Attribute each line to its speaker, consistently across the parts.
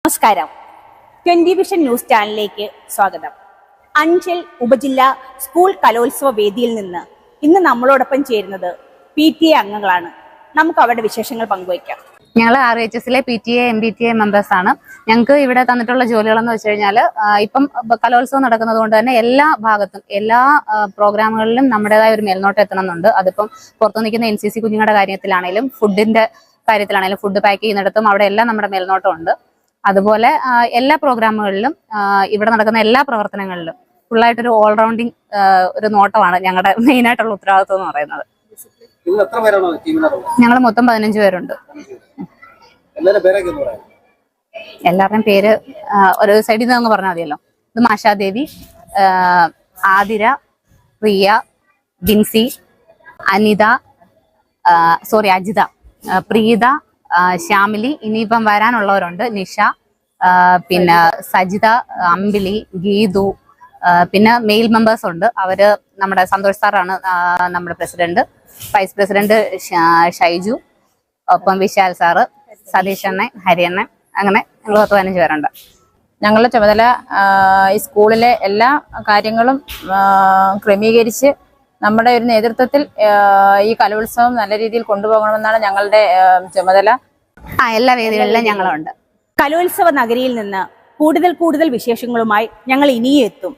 Speaker 1: നമസ്കാരം. 20 vision news ചാനലിലേക്ക് സ്വാഗതം. അഞ്ചൽ ഉപജില്ലാ സ്കൂൾ കലോത്സവ വേദിയിൽ നിന്ന് ഇന്ന് നമ്മളോടൊപ്പം ചേരുന്നത് PTA അംഗങ്ങളാണ്. നമുക്ക് അവരുടെ വിശേഷങ്ങൾ പങ്കുവയ്ക്കാം.
Speaker 2: ഞങ്ങൾ RHSലെ PTA MBTA മെമ്പേഴ്സ് ആണ്. ഞങ്ങൾക്ക് ഇവിടെ തന്നിട്ടുള്ള ജോലികളെന്ന് വെച്ച് കഴിഞ്ഞാൽ ഇപ്പം കലോത്സവം നടക്കുന്നത് കൊണ്ട് തന്നെ എല്ലാ ഭാഗത്തും എല്ലാ പ്രോഗ്രാമുകളിലും നമ്മുടേതായ ഒരു മേൽനോട്ടം എത്തണമെന്നുണ്ട്. അതിപ്പം പുറത്തു നിൽക്കുന്ന NCC കുഞ്ഞുങ്ങളുടെ കാര്യത്തിലാണെങ്കിലും ഫുഡിന്റെ കാര്യത്തിലാണെങ്കിലും ഫുഡ് പാക്ക് ചെയ്യുന്നിടത്തും അവിടെ എല്ലാം നമ്മുടെ മേൽനോട്ടം ഉണ്ട്. അതുപോലെ എല്ലാ പ്രോഗ്രാമുകളിലും ഇവിടെ നടക്കുന്ന എല്ലാ പ്രവർത്തനങ്ങളിലും ഫുള്ളായിട്ടൊരു ഓൾറൗണ്ടിങ് ഒരു നോട്ടമാണ് ഞങ്ങളുടെ മെയിൻ ആയിട്ടുള്ള ഉത്തരവാദിത്വം എന്ന് പറയുന്നത്. ഞങ്ങൾ മൊത്തം 15 പേരുണ്ട്. എല്ലാവരുടെയും പേര് ഒരു സൈഡിൽ നിന്ന് പറഞ്ഞാൽ മതിയല്ലോ. ഇത് മാഷാദേവി, ആതിര, പ്രിയ, ബിൻസി, അജിത, പ്രീത, ശ്യാമിലി, ഇനിയിപ്പം വരാനുള്ളവരുണ്ട്, നിഷ, പിന്നെ സജിത, അമ്പിളി, ഗീതു, പിന്നെ മെയിൽ മെമ്പേഴ്സ് ഉണ്ട്. അവര് നമ്മുടെ സന്തോഷ് സാറാണ് നമ്മുടെ പ്രസിഡന്റ്. വൈസ് പ്രസിഡന്റ് ഷൈജു, ഒപ്പം വിശാൽ സാറ്, സതീഷ് അണ്ണൻ, ഹരിയണ്ണൻ, അങ്ങനെ ഞങ്ങൾ 15 പേരുണ്ട്.
Speaker 3: ഞങ്ങളുടെ ചുമതല ഈ സ്കൂളിലെ എല്ലാ കാര്യങ്ങളും ക്രമീകരിച്ച് നമ്മുടെ ഒരു നേതൃത്വത്തിൽ ഈ കലോത്സവം നല്ല രീതിയിൽ കൊണ്ടുപോകണമെന്നാണ് ഞങ്ങളുടെ ചുമതല.
Speaker 2: എല്ലാ വേദികളിലും ഞങ്ങളുണ്ട്.
Speaker 1: കലോത്സവ നഗരിയിൽ നിന്ന് കൂടുതൽ വിശേഷങ്ങളുമായി ഞങ്ങൾ ഇനിയും എത്തും.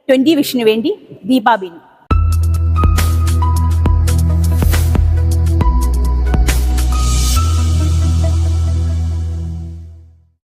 Speaker 1: 20 വിഷന് വേണ്ടി ദീപാ ബിനു.